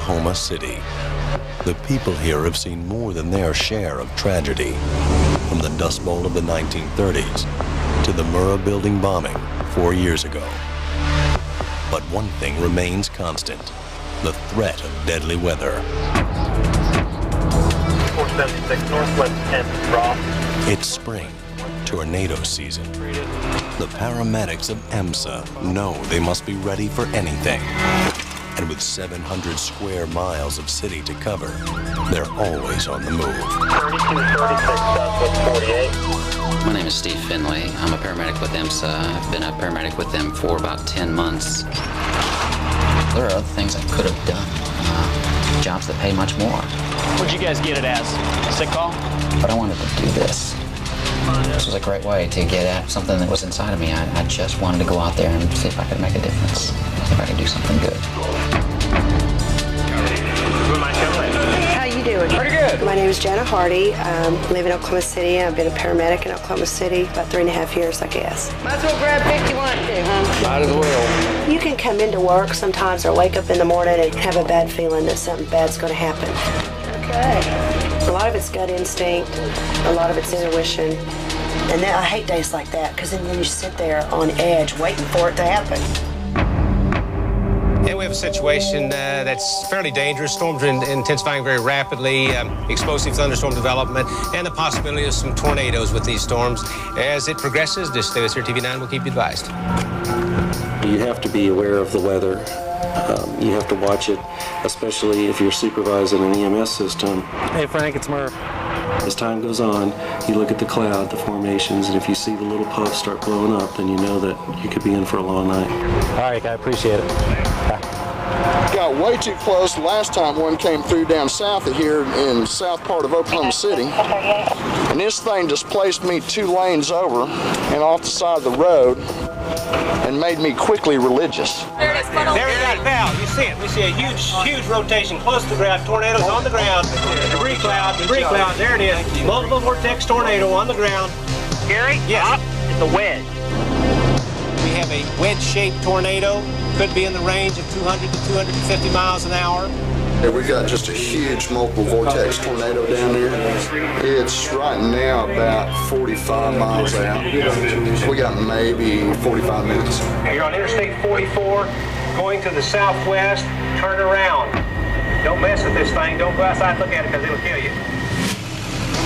Oklahoma City. The people here have seen more than their share of tragedy, from the Dust Bowl of the 1930s to the Murrah building bombing 4 years ago. But one thing remains constant: the threat of deadly weather. 476 Northwest 10, Ross. It's spring, tornado season. The paramedics of EMSA know they must be ready for anything. And with 700 square miles of city to cover, they're always on the move. 3236 Southwest 48. My name is Steve FINLEY. I'm a paramedic with EMSA. I've been a paramedic with them for about 10 months. There are other things I could have done, jobs that pay much more. What'd you guys get it as? A sick call? But I wanted to do this. This was a great way to get at something that was inside of me. I just wanted to go out there and see if I could make a difference, see if I could do something good. How you doing? Pretty good. My name is JANA. I live in Oklahoma City. I've been a paramedic in Oklahoma City about 3.5 years, I guess. Might as well grab 51 too, huh? Might as well. You can come into work sometimes or wake up in the morning and have a bad feeling that something bad's going to happen. Okay. A lot of it's gut instinct, a lot of it's intuition. And then I hate days like that because then you sit there on edge waiting for it to happen. And we have a situation that's fairly dangerous. Storms are intensifying very rapidly, explosive thunderstorm development, and the possibility of some tornadoes with these storms. As it progresses, just stay with your TV9, we'll keep you advised. You have to be aware of the weather. You have to watch it, especially if you're supervising an EMS system. Hey, Frank, it's Murph. As time goes on, you look at the cloud, the formations, and if you see the little puffs start blowing up, then you know that you could be in for a long night. All right, I appreciate it. Bye. Got way too close last time one came through down south of here in the south part of Oklahoma City. And this thing just placed me 2 lanes over and off the side of the road and made me quickly religious. There we got Val. You see it. We see a huge rotation close to the ground. Tornadoes on the ground. Debris cloud. There it is. Multiple vortex tornado on the ground. Gary? Yes. It's a wedge. We have a wedge-shaped tornado. Could be in the range of 200 to 250 miles an hour. Yeah, we've got just a huge multiple vortex tornado down there. It's right now about 45 miles out. We got maybe 45 minutes. You're on Interstate 44, going to the southwest. Turn around. Don't mess with this thing. Don't go outside and look at it because it'll kill you.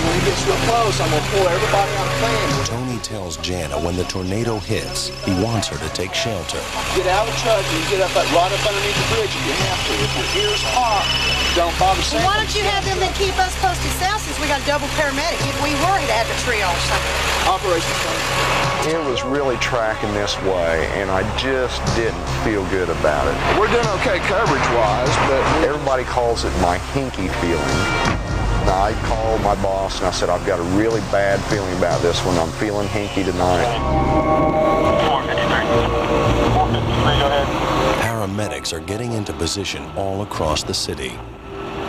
When it gets real close, I'm going to pull everybody out of the plane. Tony tells Jana when the tornado hits, he wants her to take shelter. Get out of the truck and get up right up underneath the bridge if you have to. If your ears pop, don't bother saying. Why don't you have them then keep us posted south since we got a double paramedic if we were to have a trio or something? Operations coming. It was really tracking this way, and I just didn't feel good about it. We're doing okay coverage-wise, but everybody calls it my hinky feeling. I called my boss and I said, I've got a really bad feeling about this one. I'm feeling hinky tonight. 453, go ahead. Paramedics are getting into position all across the city.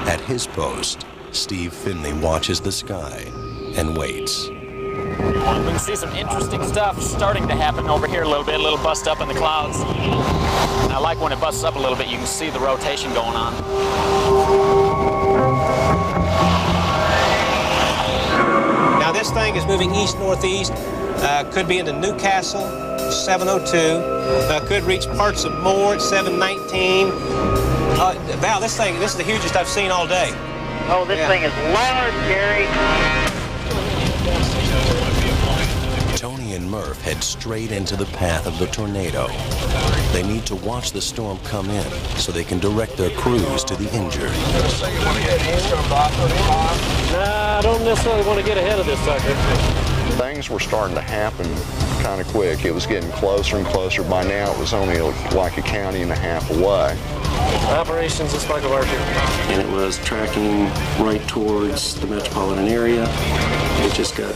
At his post, Steve Finley watches the sky and waits. We can see some interesting stuff starting to happen over here a little bit, a little bust up in the clouds. And I like when it busts up a little bit, you can see the rotation going on. Now this thing is moving east-northeast, could be into Newcastle, 702, could reach parts of Moore at 719. Val, this is the hugest I've seen all day. Oh, this thing is large, Gary. Tony and Murph head straight into the path of the tornado. They need to watch the storm come in so they can direct their crews to the injured. Nah, I don't necessarily want to get ahead of this sucker. Things were starting to happen kind of quick. It was getting closer and closer. By now, it was only like a county and a half away. Operations is Michael Archer. And it was tracking right towards the metropolitan area. It just got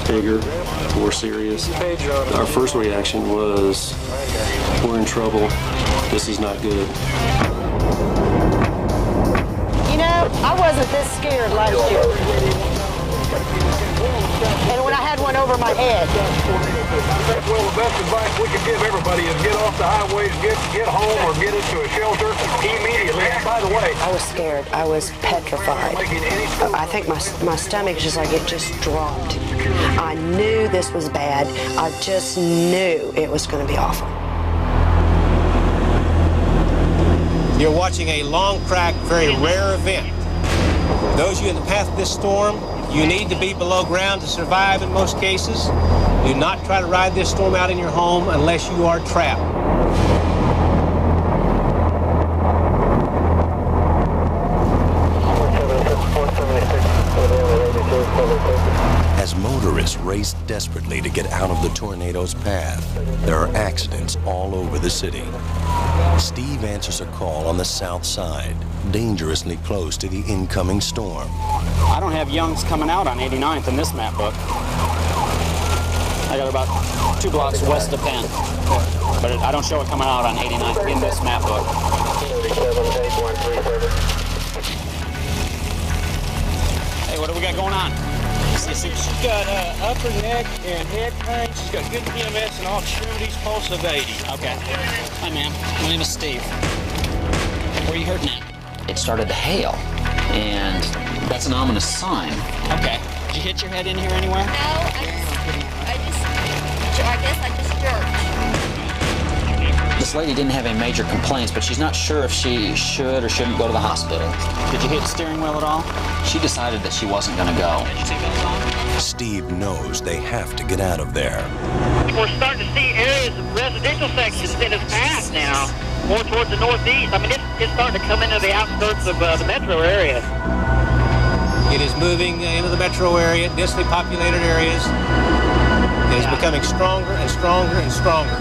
bigger, more serious. Our first reaction was, we're in trouble. This is not good. You know, I wasn't this scared last year. And when I had one over over my head. Well, the best advice we could give everybody is get off the highway, get home, or get into a shelter immediately. And by the way, I was scared. I was petrified. I think my stomach just like it just dropped. I knew this was bad. I just knew it was going to be awful. You're watching a long crack, very rare event. Those of you in the path of this storm, you need to be below ground to survive in most cases. Do not try to ride this storm out in your home unless you are trapped. As motorists race desperately to get out of the tornado's path, there are accidents all over the city. Steve answers a call on the south side, dangerously close to the incoming storm. I don't have Young's coming out on 89th in this map book. I got about 2 blocks west of Penn. But I don't show it coming out on 89th in this map book. Hey, what do we got going on? She's got upper neck and head pain. She's got good PMS and all extremities, pulse of 80. Okay. Hi, ma'am. My name is Steve. Where are you hurting at? It started to hail, and that's an ominous sign. Okay. Did you hit your head in here anywhere? No, I guess I just jerked. This lady didn't have any major complaints, but she's not sure if she should or shouldn't go to the hospital. Did you hit the steering wheel at all? She decided that she wasn't going to go. Steve knows they have to get out of there. We're starting to see areas of residential sections in its path now, more towards the northeast. I mean, it's starting to come into the outskirts of the metro area. It is moving into the metro area, densely populated areas. It is becoming stronger and stronger and stronger.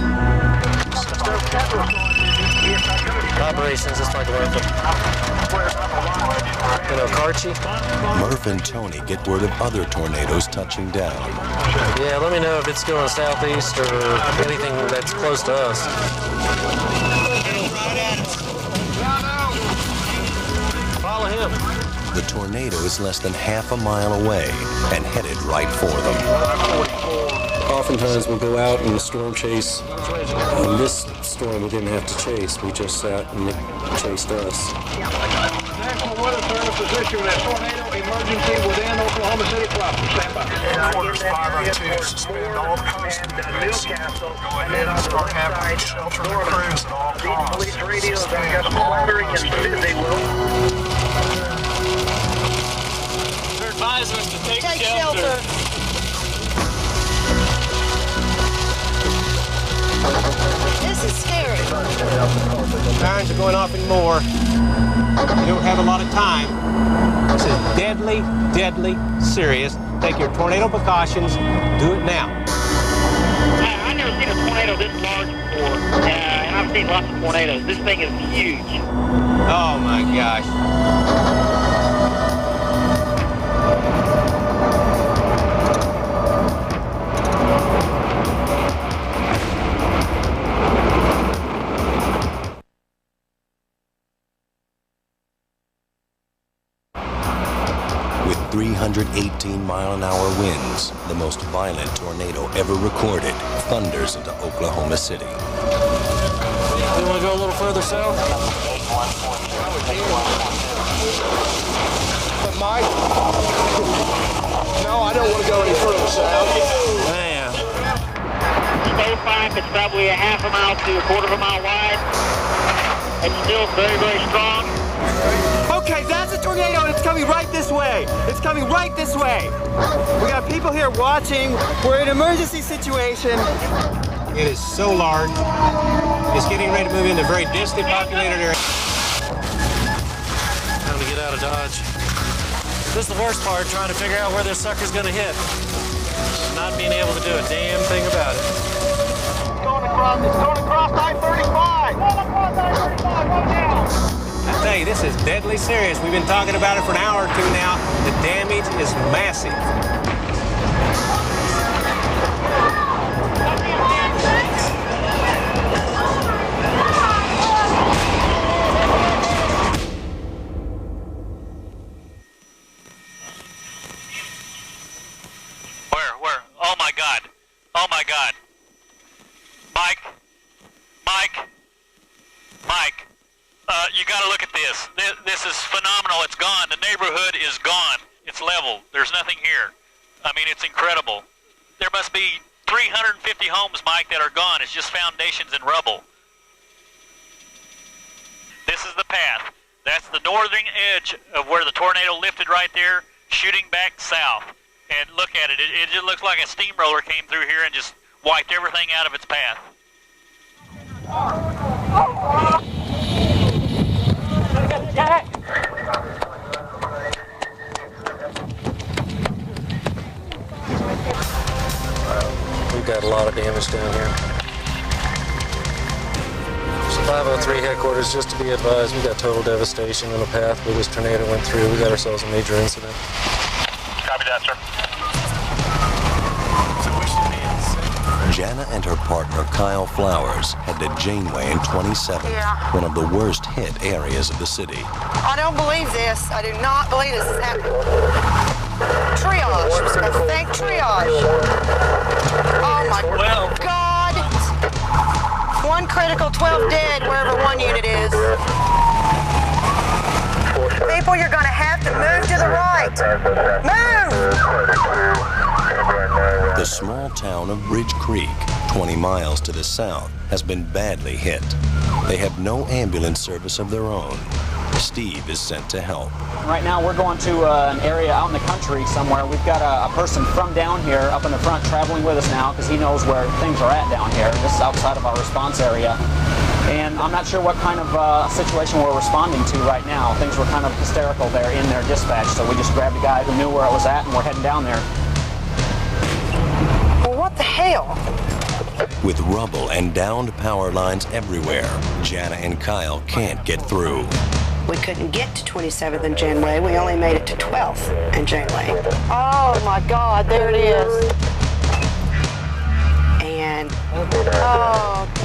Operations, it's like Karchi. Murph and Tony get word of other tornadoes touching down. Yeah, let me know if it's going southeast or anything that's close to us. Follow him. The tornado is less than half a mile away and headed right for them. Oftentimes we'll go out and storm chase. In this storm we didn't have to chase, we just sat and it chased us. National Weather Service is issuing a tornado emergency within Oklahoma City proper. Stand by. Orders 502, suspend all coast movements. Go ahead and start having shelter crews at all costs. Police radios, I got splattering and they will. They're advising us to take shelter. This is scary. Sirens are going off and more. You don't have a lot of time. This is deadly, deadly serious. Take your tornado precautions. Do it now. I've never seen a tornado this large before, and I've seen lots of tornadoes. This thing is huge. Oh my gosh. With 318-mile-an-hour winds, the most violent tornado ever recorded thunders into Oklahoma City. You want to go a little further south? Mike? No, I don't want to go any further south. Man. Stove pipe, it's probably a half a mile to a quarter of a mile wide. It's still very, very strong. Okay, that's a tornado and it's coming right this way. It's coming right this way. We got people here watching. We're in an emergency situation. It is so large. It's getting ready to move into a very densely populated area. Time to get out of Dodge. This is the worst part, trying to figure out where this sucker's gonna hit. Not being able to do a damn thing about it. It's going across I-35. Going across I-35 right now. I tell you, this is deadly serious. We've been talking about it for an hour or two now. The damage is massive. Where? Oh my God. Oh my God. Mike. You gotta look at this. This is phenomenal. It's gone. The neighborhood is gone. It's level. There's nothing here. I mean, it's incredible. There must be 350 homes, Mike, that are gone. It's just foundations and rubble. This is the path. That's the northern edge of where the tornado lifted right there, shooting back south. And look at it. It just looks like a steamroller came through here and just wiped everything out of its path. We've got a lot of damage down here. So 503 headquarters, just to be advised, we got total devastation in the path where this tornado went through. We got ourselves a major incident. Copy that, sir. Jana and her partner Kyle Flowers head to Janeway and 27th, one of the worst hit areas of the city. I don't believe this. I do not believe this is happening. Triage. A fake triage. Oh my God. 1 critical, 12 dead, wherever 1 unit is. People, you're going to have to move to the right. Move! The small town of Bridge Creek, 20 miles to the south, has been badly hit. They have no ambulance service of their own. Steve is sent to help. Right now we're going to an area out in the country somewhere. We've got a person from down here up in the front traveling with us now because he knows where things are at down here. This is outside of our response area. And I'm not sure what kind of situation we're responding to right now. Things were kind of hysterical there in their dispatch, so we just grabbed a guy who knew where it was at and we're heading down there. Well, what the hell? With rubble and downed power lines everywhere, Jana and Kyle can't get through. We couldn't get to 27th and Janeway. We only made it to 12th and Janeway. Oh my God, there it is. And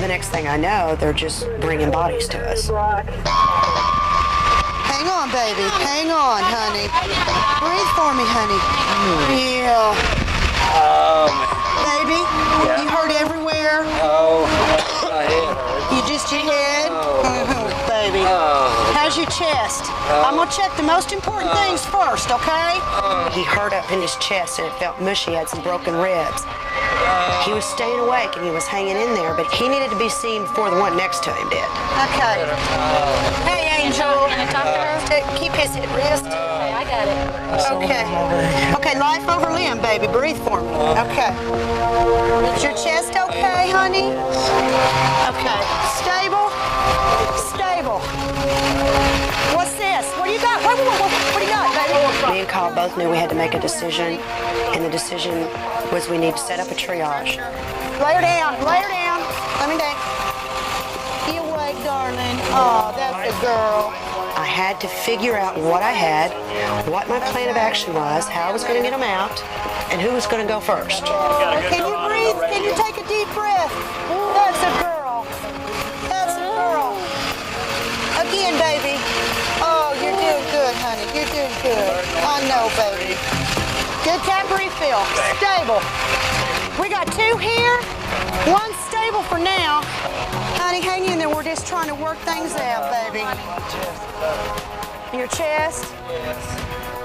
the next thing I know, they're just bringing bodies to us. Hang on, baby. Hang on, honey. Breathe for me, honey. Yeah. Baby, you hurt everywhere. Oh, my head. You just your head? Baby. How's your chest? I'm going to check the most important things first, okay? He hurt up in his chest and it felt mushy, had some broken ribs. He was staying awake and he was hanging in there, but he needed to be seen before the one next to him did. Okay. Hey, Angel. Can I talk to her? Keep his wrist. Okay, I got it. Okay. Okay, life over limb, baby. Breathe for me. Okay. Is your chest okay, honey? Okay. Stable? Stable. What's this? What do you got? What do you got, baby? Me and Kyle both knew we had to make a decision, and the decision was we need to set up a triage. Lay her down. Lay her down. Let me down. You awake, darling? Oh, that's a girl. I had to figure out what I had, what my plan of action was, how I was going to get them out, and who was going to go first. Can you breathe? Can you take a deep breath? That's a girl. That's a girl. Again, baby. Oh, you're doing good, honey. You're doing good. I know, baby. Good tap refill. Stable. We got 2 here. 1 stable for now. Honey, hang in there. We're just trying to work things out, baby. Your chest?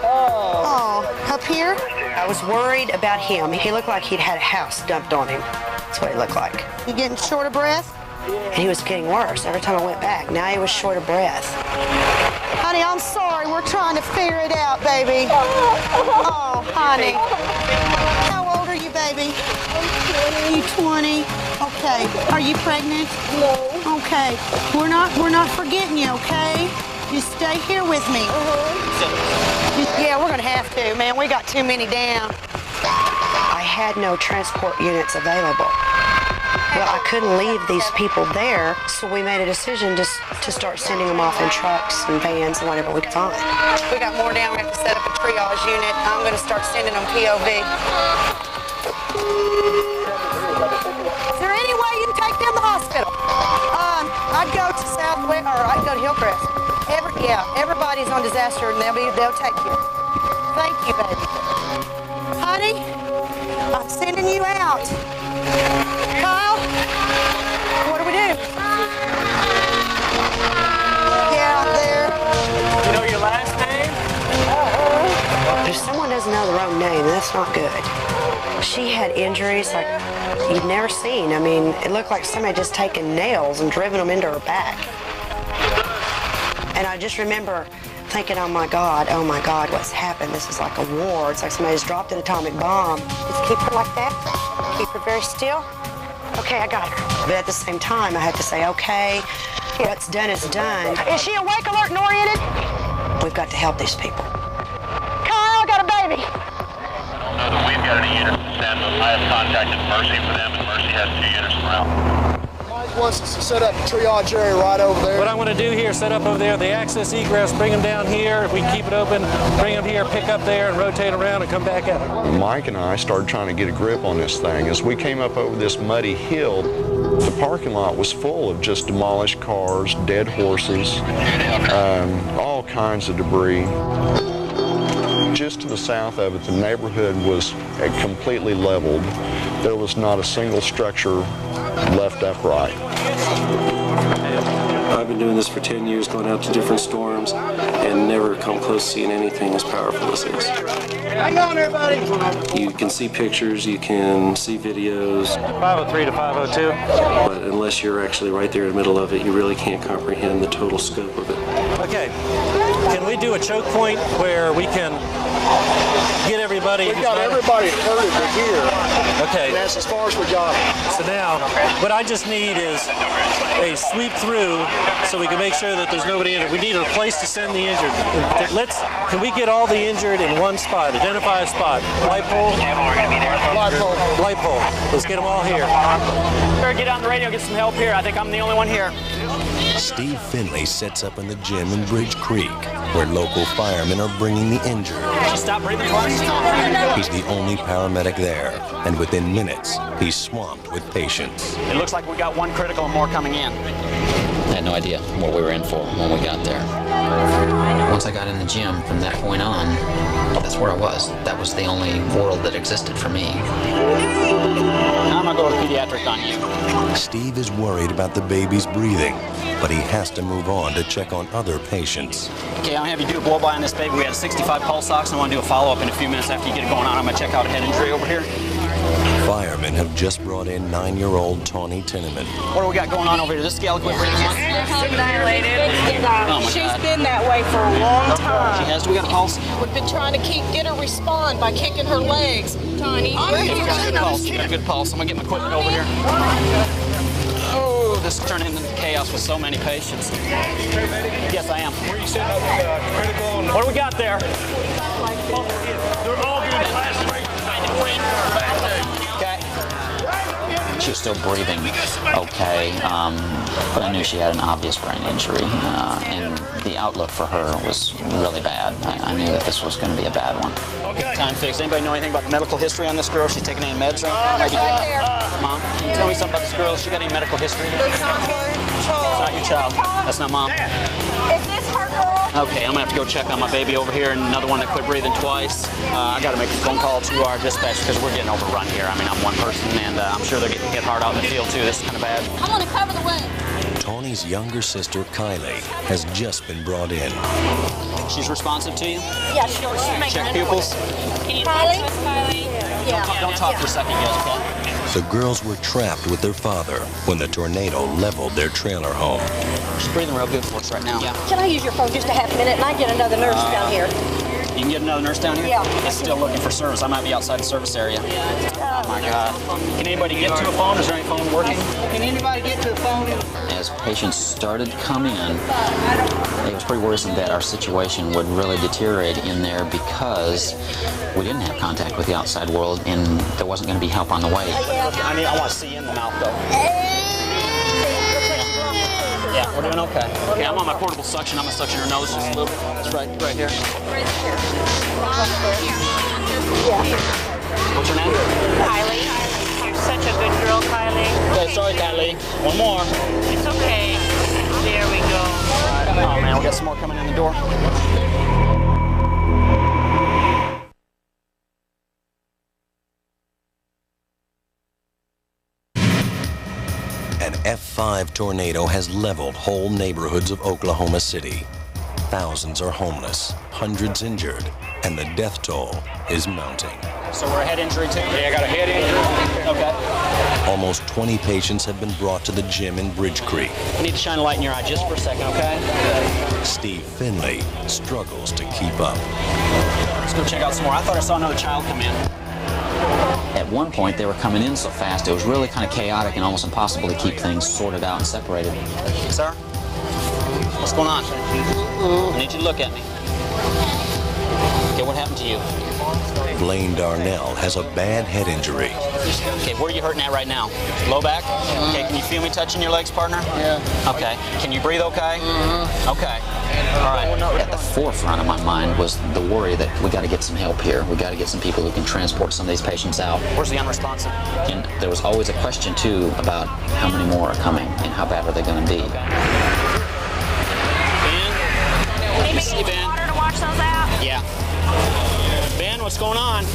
Oh, up here? I was worried about him. He looked like he'd had a house dumped on him. That's what he looked like. You getting short of breath? And he was getting worse every time I went back. Now he was short of breath. Honey, I'm sorry. We're trying to figure it out, baby. Oh, honey. How old are you, baby? You 20? Okay. Are you pregnant? No. Okay. We're not forgetting you, okay? Just stay here with me. Yeah, we're gonna have to, man. We got too many down. I had no transport units available. Well, I couldn't leave these people there, so we made a decision to start sending them off in trucks and vans and whatever we could find. We got more down. We have to set up a triage unit. I'm gonna start sending them POV. Is there any way you can take them to the hospital? I'd go to Southwest, or I'd go to Hillcrest. Everybody's on disaster, and they'll take you. Thank you, baby. Honey, I'm sending you out. Kyle? What do we do? Yeah, there. You know your last name? If someone doesn't know their own name, that's not good. She had injuries like you'd never seen. I mean, it looked like somebody had just taken nails and driven them into her back. And I just remember thinking, oh my God, what's happened? This is like a war. It's like somebody's dropped an atomic bomb. Just keep her like that. Keep her very still. Okay, I got her. But at the same time, I had to say, okay, what's done is done. Is she awake, alert, and oriented? We've got to help these people. Kyle, I got a baby. I don't know that we've got any units to send, but I have contacted Mercy for them, and Mercy has 2 units around. Mike wants us to set up a triage area right over there. What I want to do here, set up over there, the access egress, bring them down here. If we can keep it open, bring them here, pick up there, and rotate around and come back out. Mike and I started trying to get a grip on this thing. As we came up over this muddy hill, the parking lot was full of just demolished cars, dead horses, all kinds of debris. Just to the south of it, the neighborhood was completely leveled. There was not a single structure left upright. I've been doing this for 10 years, going out to different storms, and never come close to seeing anything as powerful as this. Hang on, everybody! You can see pictures, you can see videos. 503 to 502. But unless you're actually right there in the middle of it, you really can't comprehend the total scope of it. Okay. Can we do a choke point where we can get everybody? We've got everybody herded to here. Okay. And that's as far as we got. So now, what I just need is a sweep through so we can make sure that there's nobody in it. We need a place to send the injured. Can we get all the injured in one spot? Identify a spot. Light pole? Light pole. Light pole. Let's get them all here. Better get on the radio, get some help here. I think I'm the only one here. Steve Finley sets up in the gym in Bridge Creek, where local firemen are bringing the injured. She stopped breathing twice. He's the only paramedic there, and within minutes, he's swamped with patients. It looks like we got 1 critical and more coming in. I had no idea what we were in for when we got there. Once I got in the gym, from that point on, that's where I was. That was the only world that existed for me. Now I'm gonna go with pediatric on you. Steve is worried about the baby's breathing, but he has to move on to check on other patients. Okay, I'm gonna have you do a blow-by on this baby. We had 65 pulse ox, and I want to do a follow-up in a few minutes after you get it going on. I'm gonna check out a head injury over here. Firemen have just brought in 9-year-old Tawny Tinneman. What do we got going on over here? Does this gal quit breathing on? Dilated. Oh my She's God. been that way for a long time. She has. Do we got a pulse? We've been trying to get her respond by kicking her legs. Tiny. Okay, we got a good pulse. We got a good pulse. I'm gonna get my equipment over here. Oh, this is turning into chaos with so many patients. Yes, I am. Where you setting up critical? What do we got there? They're all being plastic. Okay. She was still breathing okay, but I knew she had an obvious brain injury, and the outlook for her was really bad. I knew that this was going to be a bad one. Okay. Time fixed. Anybody know anything about the medical history on this girl? She's taking any meds or anything? Mom, can you tell me something about this girl? She got any medical history? It's not your child. That's not Mom. Is this her girl? Okay, I'm gonna have to go check on my baby over here, and another one that quit breathing twice. I gotta make a phone call to our dispatch because we're getting overrun here. I mean, I'm one person, and I'm sure they're getting hit hard out in the field too. This is kind of bad. I'm gonna cover the way. Tawny's younger sister, Kylie, has just been brought in. She's responsive to you? Yeah, she's making Check pupils. Kylie? Yeah. Don't talk for a second yet, okay? The girls were trapped with their father when the tornado leveled their trailer home. She's breathing real good for us right now. Yeah. Can I use your phone just a half minute and I get another nurse down here? You can get another nurse down here? Yeah. It's still looking for service. I might be outside the service area. Oh my God. Can anybody get to a phone? Is there any phone working? Can anybody get to a phone? As patients started to come in, it was pretty worrisome that our situation would really deteriorate in there because we didn't have contact with the outside world and there wasn't going to be help on the way. I want to see you in the mouth though. Yeah, we're doing okay. Okay, I'm on my portable suction. I'm gonna suction her nose just a little. It's right here. What's your name? Kylie. You're such a good girl, Kylie. Okay, sorry, Kylie. One more. It's okay. There we go. Oh man, we got some more coming in the door. F5 tornado has leveled whole neighborhoods of Oklahoma City. Thousands are homeless, hundreds injured, and the death toll is mounting. So we're a head injury too? Yeah, I got a head injury. Okay. Almost 20 patients have been brought to the gym in Bridge Creek. I need to shine a light in your eye just for a second, okay? Steve Finley struggles to keep up. Let's go check out some more. I thought I saw another child come in. At one point, they were coming in so fast, it was really kind of chaotic and almost impossible to keep things sorted out and separated. Sir? What's going on? I need you to look at me. Okay, what happened to you? Blaine Darnell has a bad head injury. Okay, where are you hurting at right now? Low back? Okay, can you feel me touching your legs, partner? Yeah. Okay. Can you breathe okay? Okay. All right. At the forefront of my mind was the worry that we got to get some help here. We got to get some people who can transport some of these patients out. Where's the unresponsive? And there was always a question, too, about how many more are coming and how bad are they going to be. Ben? You see Ben? Water to wash those out? Yeah. Ben, what's going on?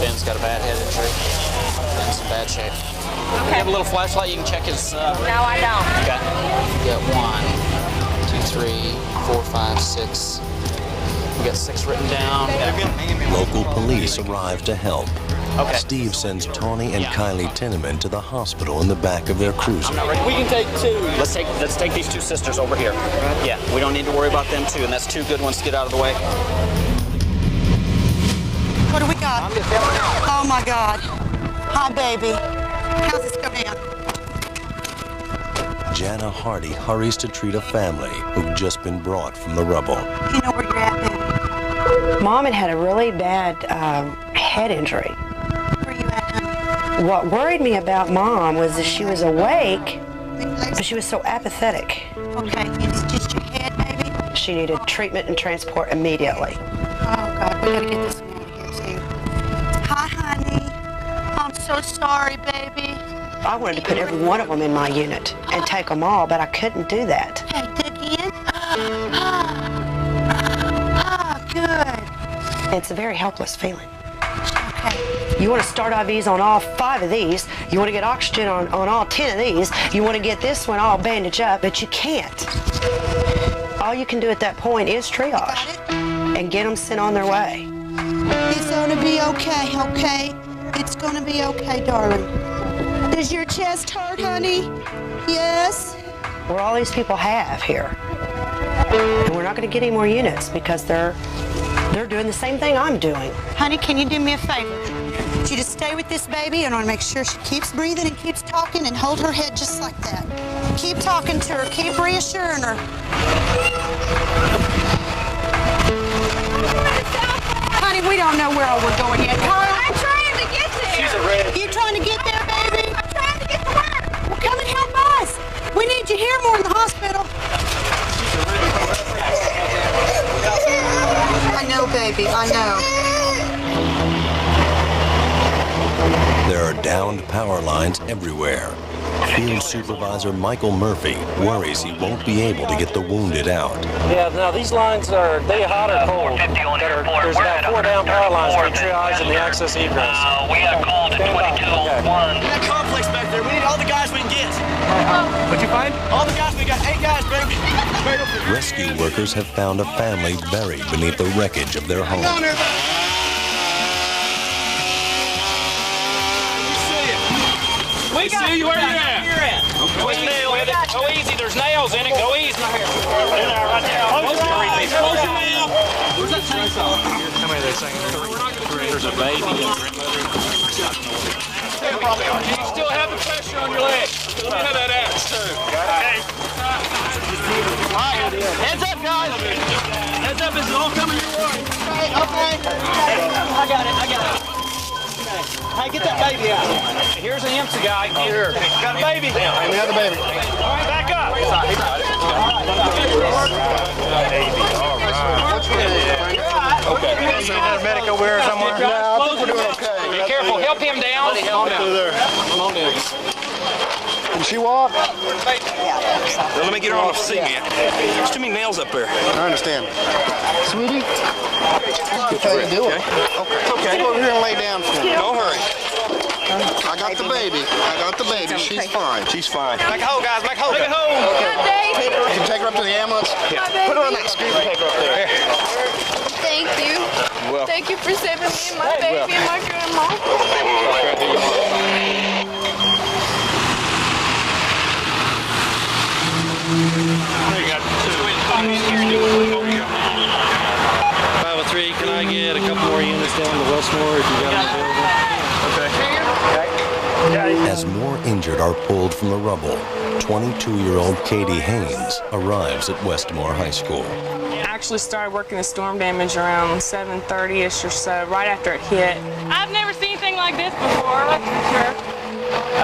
Ben's got a bad head injury. Ben's in bad shape. Okay. You have a little flashlight, you can check his... No, I don't. Okay. We got 1, 2, 3, 4, 5, 6. We got 6 written down. Local police arrive to help. Okay. Steve sends Tawny and Kylie Tinneman to the hospital in the back of their cruiser. We can take 2. Let's take these 2 sisters over here. Yeah, we don't need to worry about them too, and that's 2 good ones to get out of the way. What do we got? Oh my God. Hi, baby. How's this go down? Jana Hardy hurries to treat a family who've just been brought from the rubble. You know where you're at, baby. Mom had a really bad head injury. Where you at, honey? What worried me about Mom was that she was awake, but she was so apathetic. Okay, it's just your head, baby? She needed treatment and transport immediately. Oh, God, we gotta get this one out of here, too. Hi, honey. I'm so sorry, baby. I wanted to put every one of them in my unit and take them all, but I couldn't do that. Hey, dig in. Good. It's a very helpless feeling. Okay. You want to start IVs on all 5 of these. You want to get oxygen on all 10 of these. You want to get this one all bandaged up, but you can't. All you can do at that point is triage and get them sent on their way. It's gonna be okay, okay? It's gonna be okay, darling. Does your chest hurt, honey? Yes? What all these people have here. And we're not going to get any more units because they're doing the same thing I'm doing. Honey, can you do me a favor? I want you to stay with this baby and I want to make sure she keeps breathing and keeps talking and hold her head just like that. Keep talking to her. Keep reassuring her. Honey, we don't know where all we're going yet. Carl? I'm trying to get there. She's a wreck. You trying to get there, baby? I'm trying to get to work. Well, come and help us. We need you here more in the hospital. I know, baby. I know. There are downed power lines everywhere. Field Supervisor Michael Murphy worries he won't be able to get the wounded out. Yeah, now these lines are, they hot or cold? There's about 4 down power lines for triage and the access egress. We got called at 2201. That complex back there, we need all the guys we can get. What'd you find? All the guys, we got 8 guys, baby. Rescue workers have found a family buried beneath the wreckage of their home. We see you where you're at. Okay. Go easy, there's nails in it. Go easy. Right there. Close your mouth. Where's that chainsaw? How many are they saying? There's a baby. You still have the pressure on your leg. Let me have that axe too. Okay. Heads up, guys. Heads up, this is all coming your way. Okay. I got it. Hey, get that baby out. Here's an empty guy. Here. Got a baby. Let me have the baby. Back up. Okay. Is there a medic over here somewhere? No, I think we're doing okay. Be careful. Help him down. Can she walk? Let me get her on the seat, man. There's too many nails up there. I understand. Sweetie? That's how you do it. Okay. Okay. Go over here and lay down for me. Don't hurry. I got the baby. I got the baby. She's fine. She's fine. Make a hole, guys. Make a hole. Make a hole. Okay. Can you take her up to the ambulance? Yeah. Put her on that scooter. Take her up there. Thank you. Well, Thank you for saving me and my baby and my grandma. You got 503, can I get a couple more units down to Westmore if you got them available? As more injured are pulled from the rubble, 22-year-old Katie Haynes arrives at Westmore High School. I actually started working the storm damage around 7:30ish or so, right after it hit. I've never seen anything like this before, that's for sure.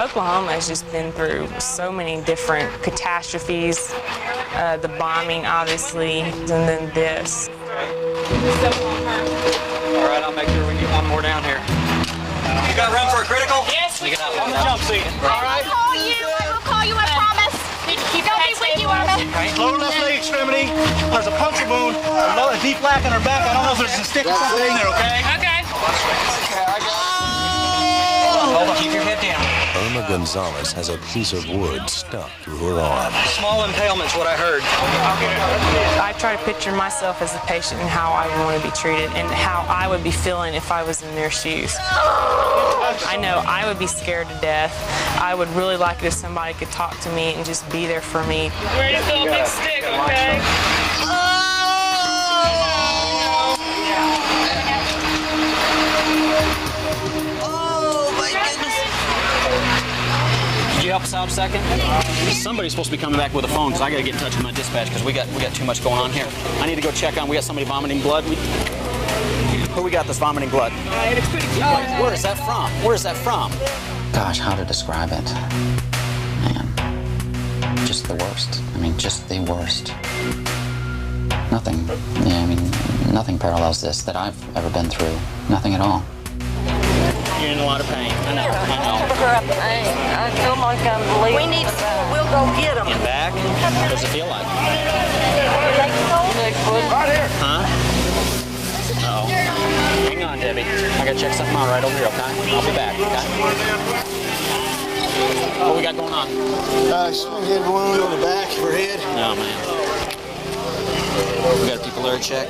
Oklahoma has just been through so many different catastrophes, the bombing obviously, and then this. All right, I'll make sure we get one more down here. You got room for a critical? Yes, we get out on the jump seat. All right. I will call you, I promise. Don't be with you, Irma. Lower left leg extremity. There's a puncture wound, a deep black on her back. I don't know if there's a stick or something in there, okay? Okay. Hold on, keep your head down. Irma Gonzalez has a piece of wood stuck through her arm. Small impalement's what I heard. I try to picture myself as a patient and how I would want to be treated and how I would be feeling if I was in their shoes. I know I would be scared to death. I would really like it if somebody could talk to me and just be there for me. Ready to throw a big stick, okay? Could you help us out a second? Somebody's supposed to be coming back with a phone because I got to get in touch with my dispatch because we got too much going on here. I need to go check on. We got somebody vomiting blood. Who we got that's vomiting blood? It's pretty cute. Where is that from? Where is that from? Gosh, how to describe it? Man, just the worst. I mean, just the worst. Nothing. Yeah, I mean, nothing parallels this that I've ever been through. Nothing at all. You're in a lot of pain. I know. I feel like I'm bleeding. We need we'll go get them. In back? What does it feel like? Right here. Huh? Uh-oh. Hang on, Debbie. I gotta check something out right over here, okay? I'll be back, okay? What we got going on? Swing head wound on the back of her head. Oh, man. We got people there to check.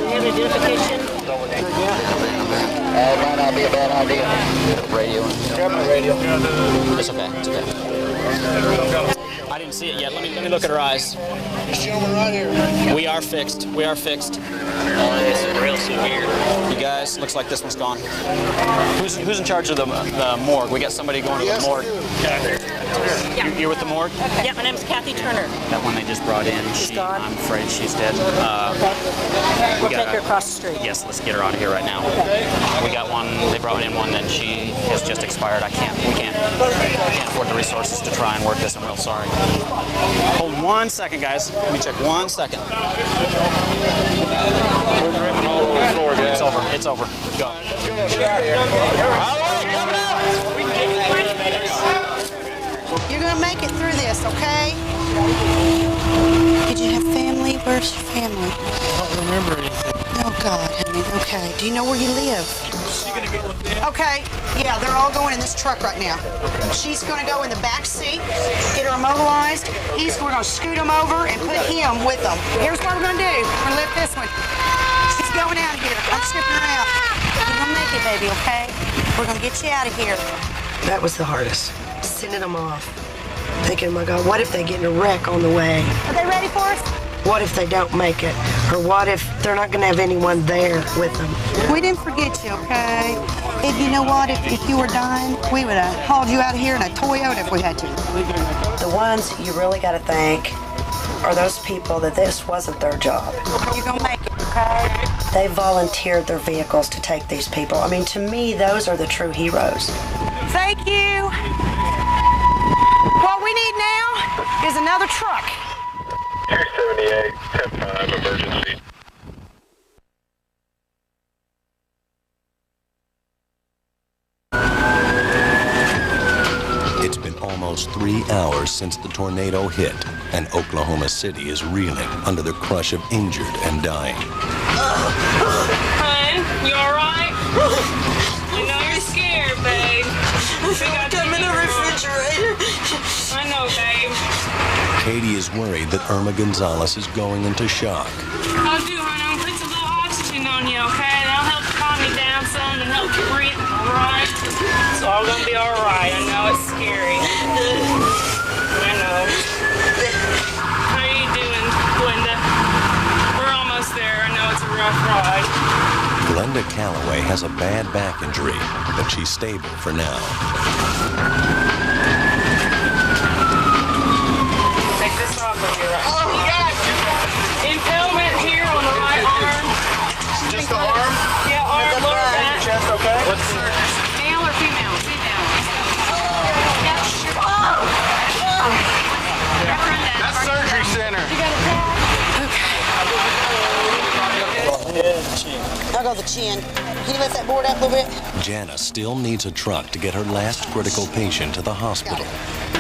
Have identification? It might not be a bad idea. Radio. Grab my radio. It's okay. It's okay. I didn't see it yet. Let me look at her eyes. This gentleman right here. We are fixed. We are fixed. This is real severe. You guys, looks like this one's gone. Who's in charge of the morgue? We got somebody going to the morgue. You're with the morgue? Yeah, my name's Kathy Turner. That one they just brought in. I'm afraid she's dead. We'll take her across the street. Yes, let's get her out of here right now. We got one. They brought in one, and she has just expired. We can't afford the resources to try and work this. I'm real sorry. Hold 1 second, guys. Let me check 1 second. It's over. It's over. Go. You're gonna make it through this, okay? Did you have family? Where's your family? I don't remember anything. Oh God, honey. Okay. Do you know where you live? Okay. Yeah, they're all going in this truck right now. She's gonna go in the back seat, get her immobilized. We're gonna scoot him over and put him with them. Here's what we're gonna do. We're gonna lift this one. She's going out of here. I'm scooping her out. You're gonna make it, baby. Okay? We're gonna get you out of here. That was the hardest. Sending them off. Thinking, my God, what if they get in a wreck on the way? Are they ready for us? What if they don't make it? Or what if they're not going to have anyone there with them? We didn't forget you, okay? If you know what, if you were dying, we would have hauled you out of here in a Toyota if we had to. The ones you really got to thank are those people that this wasn't their job. You're going to make it, okay? They volunteered their vehicles to take these people. I mean, to me, those are the true heroes. Thank you. What we need now is another truck. 278, 10-5, emergency. It's been almost 3 hours since the tornado hit, and Oklahoma City is reeling under the crush of injured and dying. Hun? You alright? I know you're scared, babe. I'm in the refrigerator. I know, babe. Katie is worried that Irma Gonzalez is going into shock. I'll do, honey. I'm gonna put some little oxygen on you, okay? That'll help calm you down some and help you breathe, alright? It's all gonna be alright. I know it's scary. I know. How are you doing, Glenda? We're almost there. I know it's a rough ride. Glenda Calloway has a bad back injury, but she's stable for now. Take this off of your right. Oh, God! Impalement here on the right arm. Just the arm? Yeah, arm, lower back. Chest, okay? What's male or female? Female. That's surgery center. You got a pack? I'll go the chin. Can you lift that board up a little bit? Jana still needs a truck to get her last critical patient to the hospital.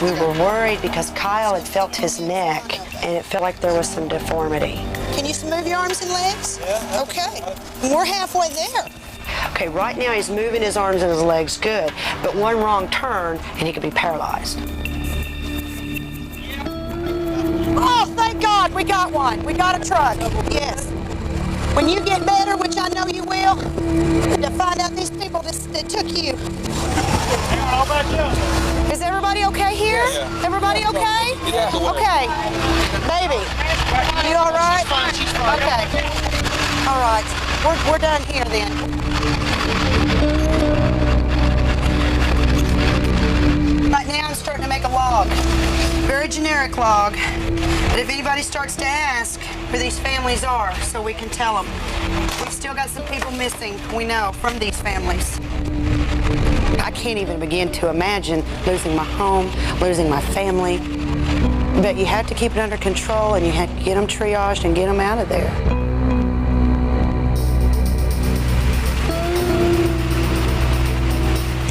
We were worried because Kyle had felt his neck and it felt like there was some deformity. Can you move your arms and legs? Yeah. Okay. We're halfway there. Okay, right now he's moving his arms and his legs good, but one wrong turn and he could be paralyzed. Oh, thank God, we got one. We got a truck. Yes. When you get better, which I know you will, to find out these people that took you. I'll back you up. Is everybody okay here? Yeah. Everybody okay? Yeah. Okay. Baby, you all right? She's fine. Okay. All right. We're done here then. Right now I'm starting to make a log. Very generic log. But if anybody starts to ask who these families are, so we can tell them. We've still got some people missing, we know, from these families. I can't even begin to imagine losing my home, losing my family. But you have to keep it under control and you have to get them triaged and get them out of there.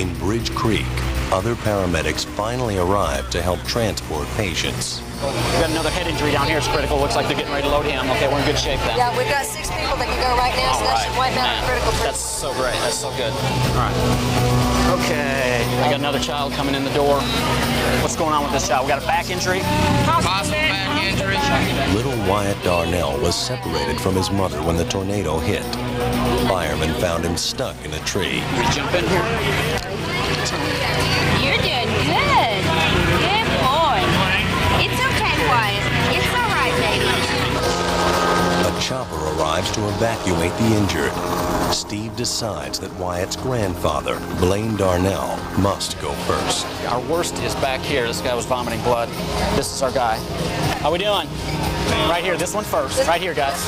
In Bridge Creek, other paramedics finally arrived to help transport patients. We've got another head injury down here. It's critical. Looks like they're getting ready to load him. Okay, we're in good shape then. Yeah, we've got 6 people that can go right now, so that should wipe out a critical person. That's so great. That's so good. All right. Okay. We got another child coming in the door. What's going on with this child? We got a back injury? Possible back injury. Little Wyatt Darnell was separated from his mother when the tornado hit. Firemen found him stuck in a tree. We jump in here. You're doing good. Good boy. It's okay, Wyatt. It's all right, baby. A chopper arrives to evacuate the injured. Steve decides that Wyatt's grandfather, Blaine Darnell, must go first. Our worst is back here. This guy was vomiting blood. This is our guy. How we doing? Right here. This one first. Right here, guys.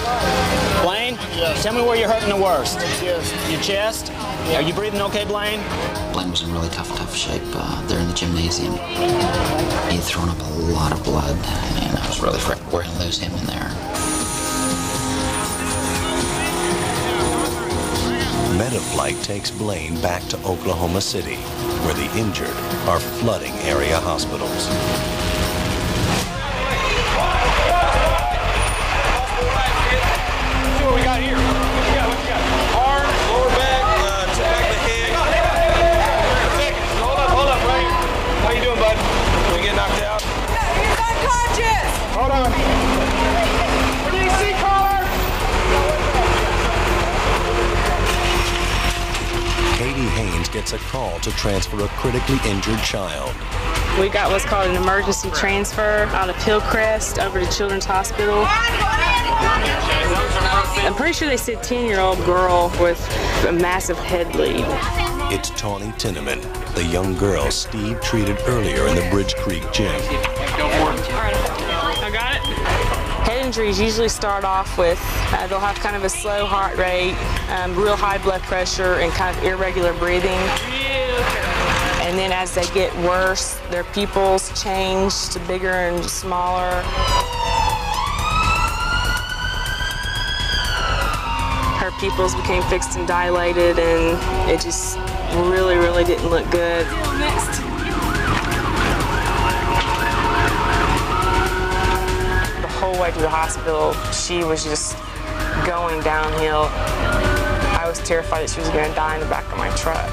Blaine, tell me where you're hurting the worst. Your chest? Are you breathing okay, Blaine? Blaine was in really tough shape there in the gymnasium. He'd thrown up a lot of blood, and I was really afraid we're going to lose him in there. Metaflight takes Blaine back to Oklahoma City, where the injured are flooding area hospitals. See what we got here. What you got? Arm, lower back, tip back of the head. Hold up, right? How you doing, bud? We get knocked out? He's unconscious. Hold on. What do you see, caller? Katie Haynes gets a call to transfer a critically injured child. We got what's called an emergency transfer out of Hillcrest over to Children's Hospital. I'm pretty sure they said 10-year-old girl with a massive head bleed. It's Tawny Tinneman, the young girl Steve treated earlier in the Bridge Creek gym. I got it. Head injuries usually start off with, they'll have kind of a slow heart rate, real high blood pressure, and kind of irregular breathing. And then as they get worse, their pupils change to bigger and smaller. Her pupils became fixed and dilated, and it just really, really didn't look good. Next. The whole way to the hospital, she was just going downhill. I was was terrified that she was going to die in the back of my truck.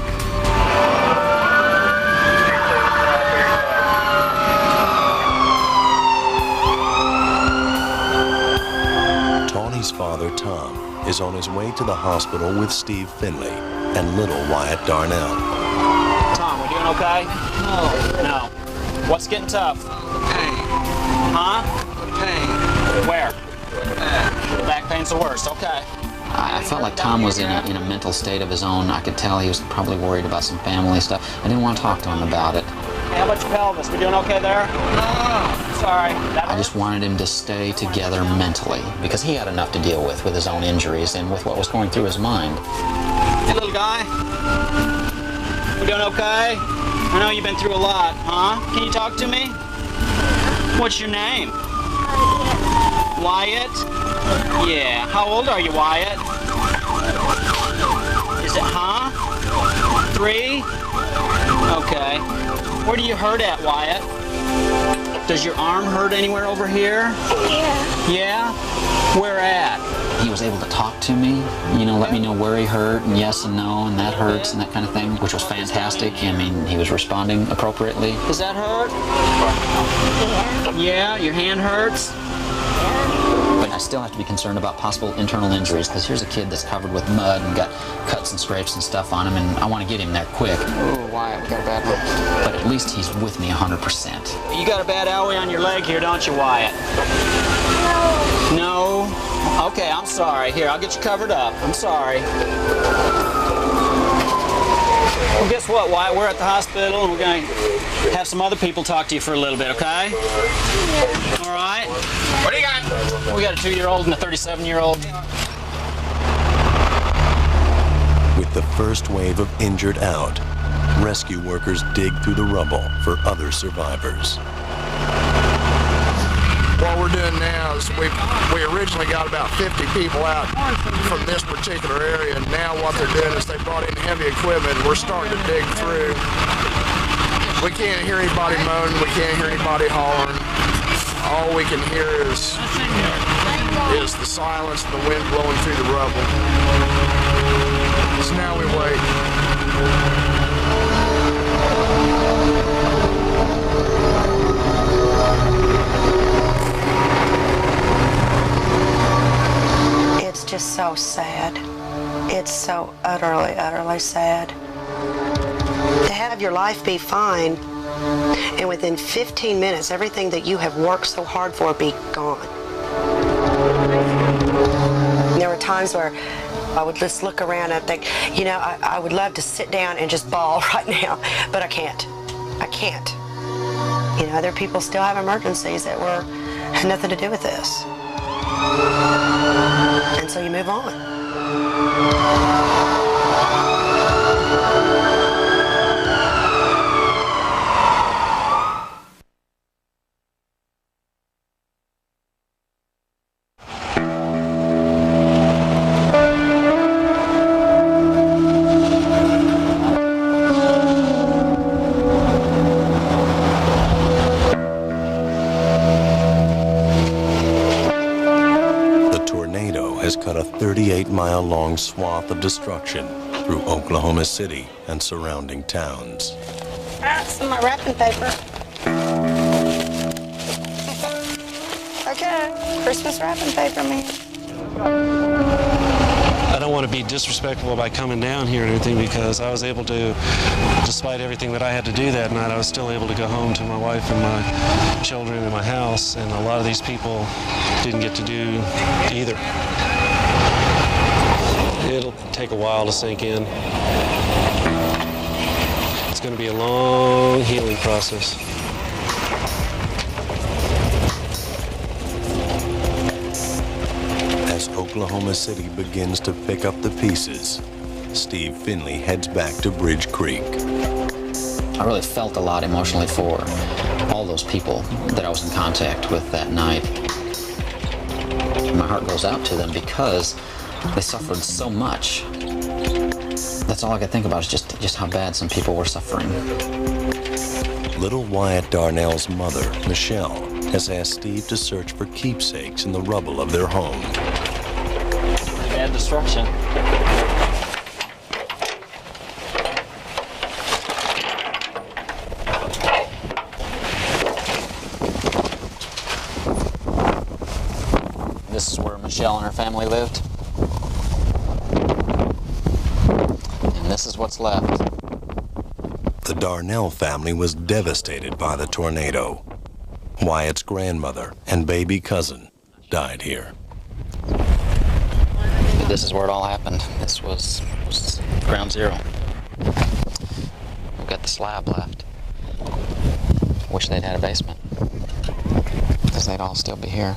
Tawny's father, Tom, is on his way to the hospital with Steve Finley and little Wyatt Darnell. Tom, we doing okay? No. No. What's getting tough? Pain. Huh? Pain. Where? Back pain's the worst, okay. I felt like Tom was in a mental state of his own. I could tell he was probably worried about some family stuff. I didn't want to talk to him about it. Hey, how about your pelvis? We doing okay there? No. Sorry. I just wanted him to stay together mentally because he had enough to deal with his own injuries and with what was going through his mind. Hey, little guy. We doing okay? I know you've been through a lot, huh? Can you talk to me? What's your name? Wyatt? Yeah. How old are you, Wyatt? Is it, huh? 3? Okay. Where do you hurt at, Wyatt? Does your arm hurt anywhere over here? Yeah. Yeah? Where at? He was able to talk to me, you know, let me know where he hurt, and yes and no, and that hurts, and that kind of thing, which was fantastic. I mean, he was responding appropriately. Does that hurt? Yeah. Yeah? Your hand hurts? But I still have to be concerned about possible internal injuries, because here's a kid that's covered with mud and got cuts and scrapes and stuff on him, and I want to get him there quick. Oh, Wyatt, we got a bad one. But at least he's with me 100%. You got a bad owie on your leg here, don't you, Wyatt? No. No? Okay, I'm sorry. Here, I'll get you covered up. I'm sorry. Well, guess what, Wyatt? We're at the hospital, and we're going to have some other people talk to you for a little bit, okay? Yeah. All right. What do you got? We got a 2-year-old and a 37-year-old. With the first wave of injured out, rescue workers dig through the rubble for other survivors. What we're doing now is we originally got about 50 people out from this particular area, and now what they're doing is they brought in heavy equipment, and we're starting to dig through. We can't hear anybody moaning, we can't hear anybody hollering. All we can hear is the silence and the wind blowing through the rubble. So now we wait. It's just so sad. It's so utterly sad. To have your life be fine, and within 15 minutes, everything that you have worked so hard for be gone. There were times where I would just look around and think, you know, I would love to sit down and just bawl right now, but I can't. I can't. You know, other people still have emergencies that had nothing to do with this. And so you move on. Has cut a 38-mile-long swath of destruction through Oklahoma City and surrounding towns. Some of my wrapping paper. Okay, Christmas wrapping paper, man. I don't want to be disrespectful by coming down here and everything, because I was able to, despite everything that I had to do that night, I was still able to go home to my wife and my children and my house, and a lot of these people didn't get to do either. It'll take a while to sink in. It's going to be a long healing process. As Oklahoma City begins to pick up the pieces, Steve Finley heads back to Bridge Creek. I really felt a lot emotionally for all those people that I was in contact with that night. My heart goes out to them because they suffered so much. That's all I could think about is just how bad some people were suffering. Little Wyatt Darnell's mother, Michelle, has asked Steve to search for keepsakes in the rubble of their home. Bad destruction. Michelle and her family lived. And this is what's left. The Darnell family was devastated by the tornado. Wyatt's grandmother and baby cousin died here. This is where it all happened. This was ground zero. We've got the slab left. Wish they'd had a basement, because they'd all still be here.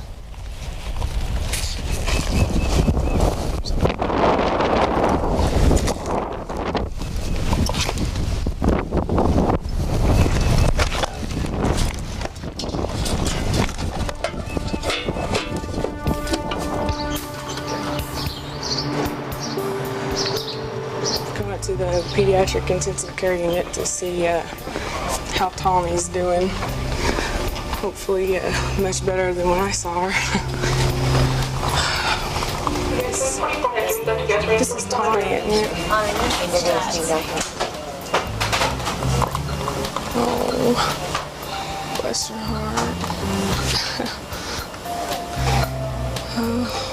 To the pediatric intensive care unit to see how Tommy's doing. Hopefully much better than when I saw her. This is Tommy, isn't it? Oh, bless your heart. Oh.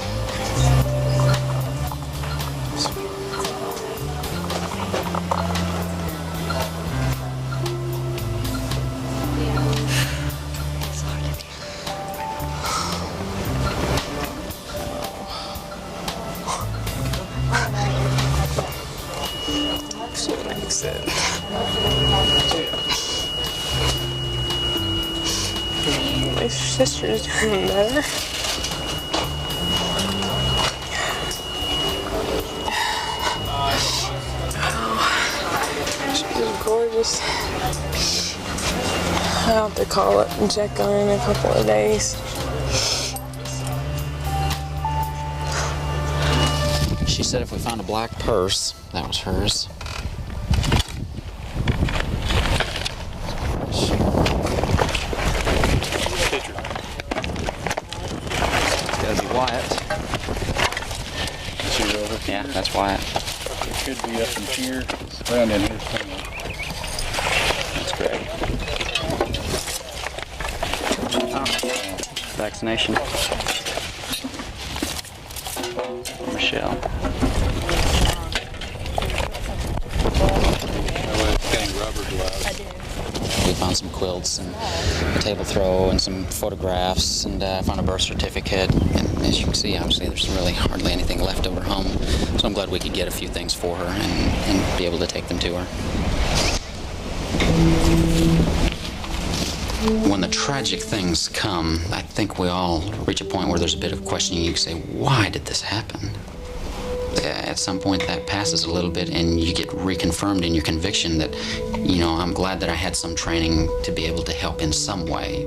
My sister's doing better. Oh, she's gorgeous. I'll have to call up and check on her in a couple of days. She said if we found a black purse, that was hers. Wyatt. Yeah, that's Wyatt. It could be up in here, around in here somewhere. That's great. Vaccination. Michelle. We found some quilts and a table throw and some photographs, and found a birth certificate. And as you can see, obviously there's really hardly anything left of her home. So I'm glad we could get a few things for her and be able to take them to her. When the tragic things come, I think we all reach a point where there's a bit of questioning. You can say, why did this happen? At some point that passes a little bit and you get reconfirmed in your conviction that, you know, I'm glad that I had some training to be able to help in some way.